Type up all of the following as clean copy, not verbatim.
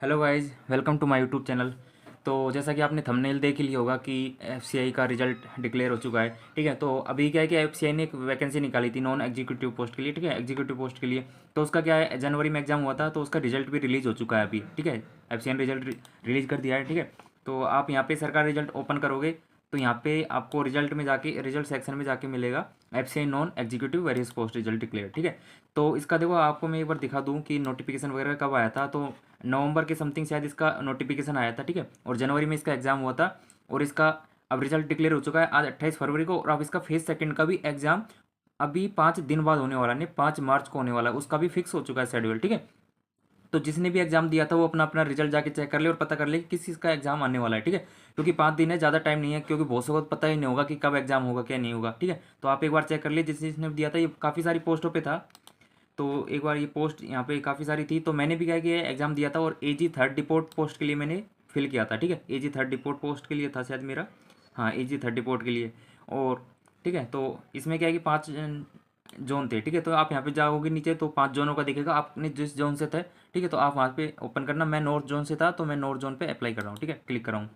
Hello guys, welcome to my YouTube channel. तो जैसा कि आपने थंबनेल देख ही लिया होगा कि एफसीआई का रिजल्ट डिक्लेयर हो चुका है। ठीक है, तो अभी क्या है कि एफसीआई ने एक वैकेंसी निकाली थी नॉन एग्जीक्यूटिव पोस्ट के लिए। ठीक है, एग्जीक्यूटिव पोस्ट के लिए। तो उसका क्या है, जनवरी में एग्जाम हुआ था, तो उसका रिजल्ट भी रिलीज़ हो चुका है अभी। ठीक है, एफसीआई ने रिजल्ट रिलीज़ कर दिया है। ठीक है, तो आप यहाँ पे सरकार रिजल्ट ओपन करोगे तो यहाँ पे आपको रिजल्ट में जाके रिजल्ट सेक्शन में जाके मिलेगा FCI non executive various post result declare. ठीक है, तो इसका देखो आपको मैं एक बार दिखा दूँ कि नोटिफिकेशन वगैरह कब आया था। तो नवंबर के समथिंग शायद इसका नोटिफिकेशन आया था। ठीक है, और जनवरी में इसका एग्ज़ाम हुआ था। और इसका अब रिजल्ट डिक्लेयर हो चुका है आज 28 फरवरी को। और अब इसका फेज सेकंड का भी एग्ज़ाम अभी 5 दिन बाद होने वाला, नहीं 5 मार्च को होने वाला है। उसका भी फिक्स हो चुका है शेड्यूल। ठीक है, तो जिसने भी एग्जाम दिया था वो अपना अपना रिजल्ट जाके चेक कर ले और पता कर ले कि किस चीज़ का एग्जाम आने वाला है। ठीक है, क्योंकि 5 दिन है, ज़्यादा टाइम नहीं है, क्योंकि बहुत से को पता ही नहीं होगा कि कब एग्जाम होगा क्या नहीं होगा। ठीक है, तो आप एक बार चेक कर लिए जिसने भी दिया था। ये काफ़ी सारी पोस्टों पे था, तो एक बार ये पोस्ट यहाँ पे काफ़ी सारी थी। तो मैंने भी क्या किया, एग्ज़ाम दिया था और एजी थर्ड डिपोर्ट पोस्ट के लिए मैंने फिल किया था। ठीक है, एजी थर्ड डिपोर्ट पोस्ट के लिए था शायद मेरा। हाँ, एजी थर्ड डिपोर्ट के लिए। और ठीक है, तो इसमें क्या है कि 5 जोन थे। ठीक है, तो आप यहाँ पे जाओगे नीचे तो 5 जोनों का दिखेगा, आपने जिस जोन से थे। ठीक है, तो आप वहाँ पे ओपन करना। मैं नॉर्थ जोन से था तो मैं नॉर्थ जोन पे अप्लाई कर रहा हूँ। ठीक है, क्लिक कर रहा हूँ।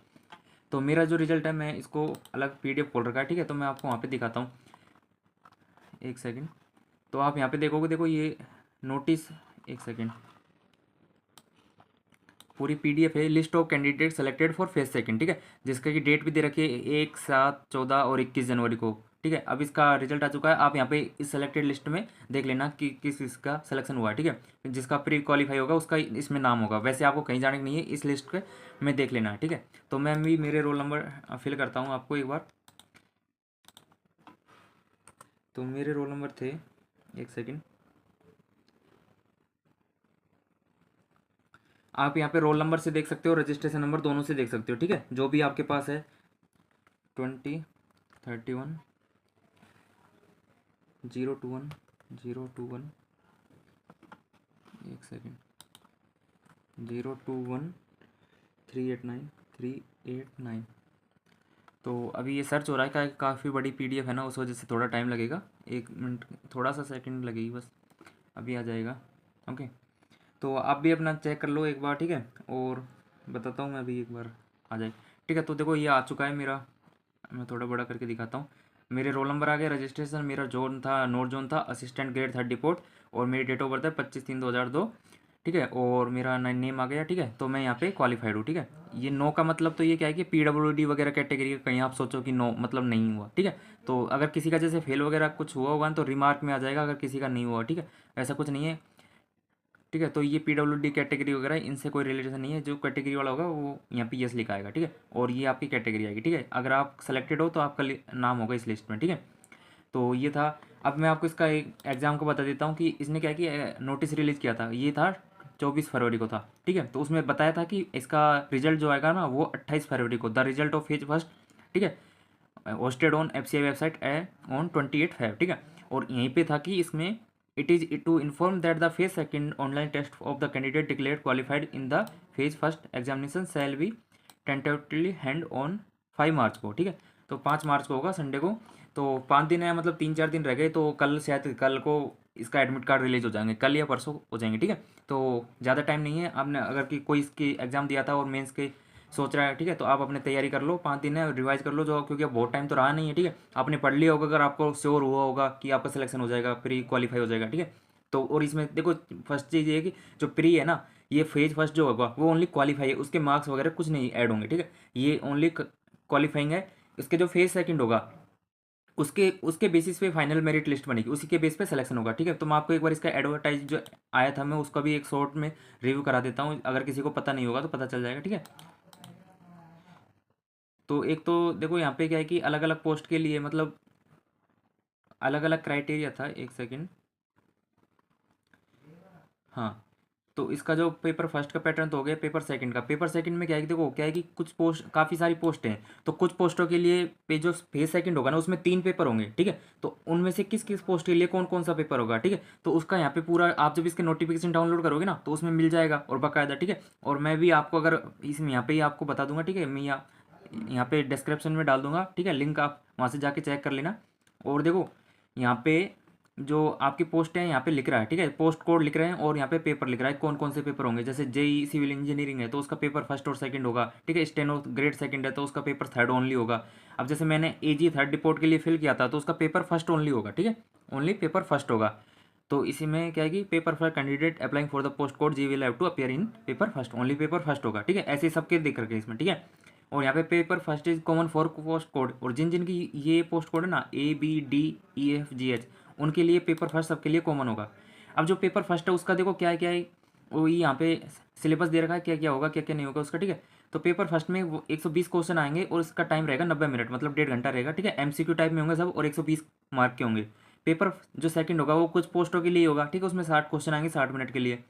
तो मेरा जो रिजल्ट है, मैं इसको अलग पीडीएफ खोल रखा है। ठीक है, तो मैं आपको वहाँ पे दिखाता हूँ, एक सेकंड। तो आप यहाँ पे देखोगे, देखो ये नोटिस, एक सेकंड, पूरी पीडीएफ है। List of candidate selected for phase second. ठीक है, जिसका की डेट भी दे रखी है 1, 7, 14 और 21 जनवरी को। ठीक है, अब इसका रिजल्ट आ चुका है। आप यहाँ पे इस सेलेक्टेड लिस्ट में देख लेना कि किस इसका सिलेक्शन हुआ है। ठीक है, जिसका प्री क्वालिफाई होगा उसका इसमें नाम होगा। वैसे आपको कहीं जाने की नहीं है, इस लिस्ट पे में देख लेना। ठीक है, तो मैं भी मेरे रोल नंबर फिल करता हूँ आपको एक बार। तो मेरे रोल नंबर थे, एक सेकेंड, आप यहाँ पे रोल नंबर से देख सकते हो, रजिस्ट्रेशन नंबर दोनों से देख सकते हो। ठीक है, जो भी आपके पास है, 20, 31, 021, 021, एक सेकेंड, 021, 389, 389। तो अभी ये सर्च हो रहा है, क्या काफ़ी बड़ी पीडीएफ है ना, उस वजह से थोड़ा टाइम लगेगा। 1 मिनट, थोड़ा सा सेकंड लगेगी बस, अभी आ जाएगा। ओके, तो आप भी अपना चेक कर लो एक बार। ठीक है, और बताता हूँ मैं अभी एक बार आ जाए। ठीक है, तो देखो ये आ चुका है मेरा। मैं थोड़ा बड़ा करके दिखाता हूँ। मेरे रोल नंबर आ गया, रजिस्ट्रेशन मेरा जोन था, नॉर्थ जोन था, असिस्टेंट ग्रेड थर्ड डिपोर्ट। और मेरी डेट ऑफ बर्थ है 25/3/2002। ठीक है, और मेरा नेम आ गया। ठीक है, तो मैं यहाँ पे क्वालिफाइड हूँ। ठीक है, ये नो का मतलब तो ये क्या है कि पीडब्ल्यूडी वगैरह कैटेगरी का, कहीं आप सोचो कि नो मतलब नहीं हुआ। ठीक है, तो अगर किसी का जैसे फेल वगैरह कुछ हुआ होगा ना, तो रिमार्क में आ जाएगा अगर किसी का नहीं हुआ। ठीक है, ऐसा कुछ नहीं है। ठीक है, तो ये पीडब्ल्यूडी कैटेगरी वगैरह इनसे कोई रिलेशन नहीं है। जो कैटेगरी वाला होगा वो यहाँ पे यस लिखा आएगा। ठीक है, और ये आपकी कैटेगरी आएगी। ठीक है, अगर आप सेलेक्टेड हो तो आपका नाम होगा इस लिस्ट में। ठीक है, तो ये था। अब मैं आपको इसका एक एग्जाम को बता देता हूँ कि इसने क्या किया, नोटिस रिलीज किया था, ये था 24 फरवरी को था। ठीक है, तो उसमें बताया था कि इसका रिजल्ट जो आएगा ना वो 28 फरवरी को, the result of phase first. ठीक है, hosted on FCI website on 28 Feb. ठीक है, और यहीं पे था कि इसमें it is to inform that the phase second online test of the candidate declared qualified in the phase first examination shall be tentatively hand on 5 March को। ठीक है, तो 5 मार्च को होगा, संडे को। तो 5 दिन है, मतलब 3-4 दिन रह गए। तो कल शायद, कल को इसका एडमिट कार्ड रिलीज हो जाएंगे, कल या परसों हो जाएंगे। ठीक है, तो ज़्यादा टाइम नहीं है। आपने अगर कि कोई इसकी एग्ज़ाम दिया था और मेंस के सोच रहा है, ठीक है, तो आप अपने तैयारी कर लो। 5 दिन है, रिवाइज कर लो जो, क्योंकि अब बहुत टाइम तो रहा नहीं है। ठीक है, आपने पढ़ लिया होगा, अगर आपको श्योर हुआ होगा कि आपका सिलेक्शन हो जाएगा, प्री क्वालिफाई हो जाएगा। ठीक है, तो और इसमें देखो, फर्स्ट चीज़ ये है कि जो प्री है ना, ये फेज फर्स्ट जो होगा वो ओनली क्वालिफाई है, उसके मार्क्स वगैरह कुछ नहीं ऐड होंगे। ठीक है, ये ओनली क्वालिफाइंग है। इसके जो फेज सेकंड होगा उसके उसके बेसिस पे फाइनल मेरिट लिस्ट बनेगी, उसी के बेस पे सिलेक्शन होगा। ठीक है, तो मैं आपको एक बार इसका एडवर्टाइज जो आया था मैं उसका भी एक शॉर्ट में रिव्यू करा देता हूँ, अगर किसी को पता नहीं होगा तो पता चल जाएगा। ठीक है, तो एक तो देखो यहाँ पे क्या है कि अलग अलग पोस्ट के लिए मतलब अलग अलग क्राइटेरिया था। एक सेकंड, हाँ, तो इसका जो पेपर फर्स्ट का पैटर्न तो हो गया, पेपर सेकंड का। पेपर सेकंड में क्या है कि देखो क्या है कि कुछ पोस्ट, काफ़ी सारी पोस्ट हैं, तो कुछ पोस्टों के लिए पे जो फेज सेकंड होगा ना उसमें 3 पेपर होंगे। ठीक है, तो उनमें से किस किस पोस्ट के लिए कौन कौन सा पेपर होगा। ठीक है, तो उसका यहाँ पे पूरा आप जब इसके नोटिफिकेशन डाउनलोड करोगे ना तो उसमें मिल जाएगा और बाकायदा। ठीक है, और मैं भी आपको अगर इसमें यहाँ पे ही आपको बता दूंगा। ठीक है, मैं यहाँ पे डिस्क्रिप्शन में डाल दूंगा। ठीक है, लिंक आप वहाँ से जाके चेक कर लेना। और देखो यहाँ पे जो आपकी पोस्ट है यहाँ पे लिख रहा है, ठीक है, पोस्ट कोड लिख रहे हैं और यहाँ पे पेपर लिख रहा है कौन कौन से पेपर होंगे। जैसे जेई सिविल इंजीनियरिंग है तो उसका पेपर फर्स्ट और सेकंड होगा, ठीक है। स्टेनो ग्रेड सेकंड है तो उसका पेपर थर्ड ओनली होगा। अब जैसे मैंने एजी थर्ड रिपोर्ट के लिए फिल किया था तो उसका पेपर फर्स्ट ओनली होगा, ठीक है, ओनली पेपर फर्स्ट होगा। तो इसी में क्या है कि paper first candidate applying for the post code G will have to appear in paper first, only paper first होगा, ठीक है। ऐसे सबके दिख रखे इसमें, ठीक है। और यहाँ पे paper first is common for post code, और जिन जिनकी ये पोस्ट कोड है ना ABDEFGH, उनके लिए पेपर फर्स्ट सबके लिए कॉमन होगा। अब जो पेपर फर्स्ट है उसका देखो क्या है वो यहाँ पे सिलेबस दे रखा है क्या क्या होगा क्या क्या नहीं होगा उसका, ठीक है। तो पेपर फर्स्ट में वो 120 क्वेश्चन आएंगे और इसका टाइम रहेगा 90 मिनट, मतलब 1.5 घंटा रहेगा, ठीक है। MCQ टाइप में होंगे सब और 120 मार्क के होंगे। पेपर जो सेकंड होगा वो कुछ पोस्टों के लिए होगा, ठीक है, उसमें 60 क्वेश्चन आएंगे 60 मिनट के लिए।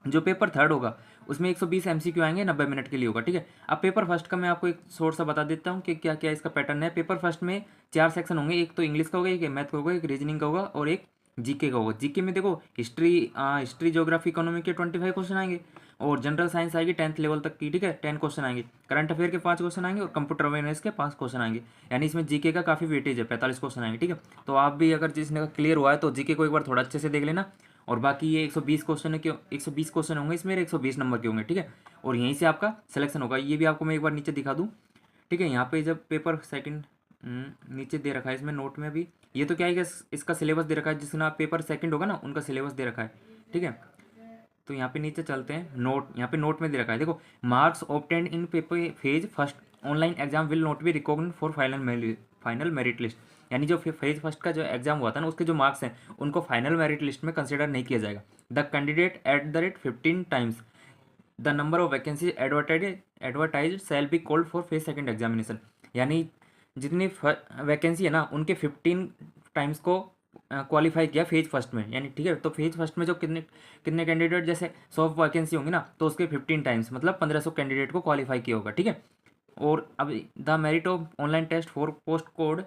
जो पेपर थर्ड होगा उसमें 120 MCQ आएंगे 90 मिनट के लिए होगा, ठीक है। अब पेपर फर्स्ट का मैं आपको एक शॉर्ट सा बता देता हूँ कि क्या क्या इसका पैटर्न है। पेपर फर्स्ट में 4 सेक्शन होंगे, एक तो इंग्लिश का होगा, एक मैथ का होगा, एक रीजनिंग का होगा और एक जीके का होगा। जीके में देखो हिस्ट्री ज्योग्राफी इकोनॉमी के 25 क्वेश्चन आएंगे और जनरल साइंस आएगी 10th लेवल तक की, ठीक है, 10 क्वेश्चन आएंगे। करंट अफेयर के 5 क्वेश्चन आएंगे और कंप्यूटर अवेयरनेस के 5 क्वेश्चन आएंगे। यानी इसमें जीके का काफ़ी वेटेज है, 45 क्वेश्चन आएंगे, ठीक है। तो आप भी अगर जिसने क्लियर हुआ है तो जीके को एक बार थोड़ा अच्छे से देख लेना। और बाकी ये 120 क्वेश्चन है, क्यों 120 क्वेश्चन होंगे इसमें, 120 नंबर के होंगे, ठीक है। और यहीं से आपका सिलेक्शन होगा। ये भी आपको मैं एक बार नीचे दिखा दूँ, ठीक है। यहाँ पे जब पेपर सेकंड नीचे दे रखा है इसमें नोट में भी, ये तो क्या है कि इसका सिलेबस दे रखा है, जिसका पेपर सेकंड होगा ना उनका सिलेबस दे रखा है, ठीक है। तो यहाँ पे नीचे चलते हैं, नोट यहाँ पे नोट में दे रखा है, देखो marks obtained in paper phase first online exam will not be recognised for final merit list. यानी जो फेज फर्स्ट का जो एग्जाम हुआ था ना उसके जो मार्क्स हैं उनको फाइनल मेरिट लिस्ट में कंसिडर नहीं किया जाएगा। The candidate at the rate 15 times the number of vacancy advertise shall be called for phase second examination. यानी जितनी वैकेंसी है ना उनके 15 टाइम्स को क्वालिफाई किया फेज फर्स्ट में, यानी ठीक है। तो फेज फर्स्ट में जो कितने कितने कैंडिडेट, जैसे 100 वैकेंसी होंगी ना तो उसके 15 टाइम्स मतलब 1500 कैंडिडेट को क्वालिफाई किया होगा, ठीक है। और अब the merit of online test for post code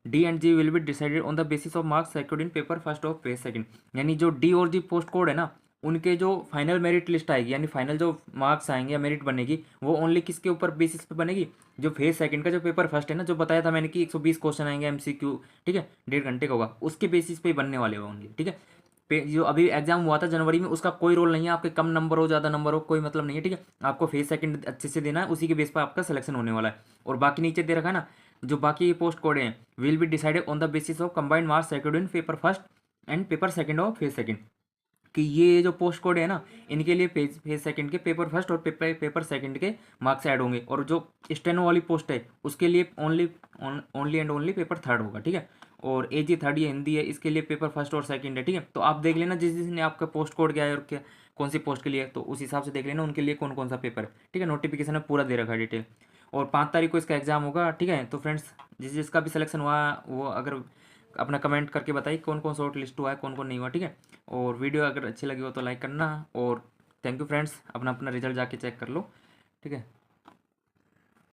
D&G will be decided on the basis of marks secured in paper first of phase second. यानी जो D और G पोस्ट कोड है ना उनके जो फाइनल मेरिट लिस्ट आएगी, यानी final जो मार्क्स आएंगे या मेरिट बनेगी वो ओनली किसके ऊपर बेसिस पे बनेगी, जो फेज सेकंड का जो पेपर फर्स्ट है ना, जो बताया था मैंने कि 120 क्वेश्चन आएंगे MCQ, ठीक है, 1.5 घंटे का होगा, उसके बेसिस पे ही बनने वाले होंगे, ठीक है। जो अभी एग्जाम हुआ था जनवरी में उसका कोई रोल नहीं है, आपके कम नंबर हो ज़्यादा नंबर हो कोई मतलब नहीं है, ठीक है। आपको फेज सेकंड अच्छे से देना है, उसी के बेस पर आपका सिलेक्शन होने वाला है। और बाकी नीचे दे रखा है ना जो बाकी पोस्ट कोड हैं will be decided on the basis of combined marks secured in paper first and paper second of phase second. कि ये जो पोस्ट कोड है ना इनके लिए फेज सेकंड के पेपर फर्स्ट और पेपर सेकंड के मार्क्स ऐड होंगे, और जो स्टेनो वाली पोस्ट है उसके लिए only and only paper third होगा, ठीक है। और AG थर्ड ये हिंदी है, इसके लिए पेपर फर्स्ट और सेकंड है, ठीक है। तो आप देख लेना जिसने आपका पोस्ट कोड क्या है और क्या कौन सी पोस्ट के लिए है, तो उस हिसाब से देख लेना उनके लिए कौन कौन सा पेपर है, ठीक है। नोटिफिकेशन में पूरा दे रखा है डिटेल। और 5 तारीख को इसका एग्जाम होगा, ठीक है। तो फ्रेंड्स जिसका भी सिलेक्शन हुआ वो अगर अपना कमेंट करके बताइए कौन कौन शॉर्ट लिस्ट हुआ है कौन कौन नहीं हुआ, ठीक है। और वीडियो अगर अच्छी लगी हो तो लाइक करना, और थैंक यू फ्रेंड्स, अपना अपना रिजल्ट जाके चेक कर लो, ठीक है।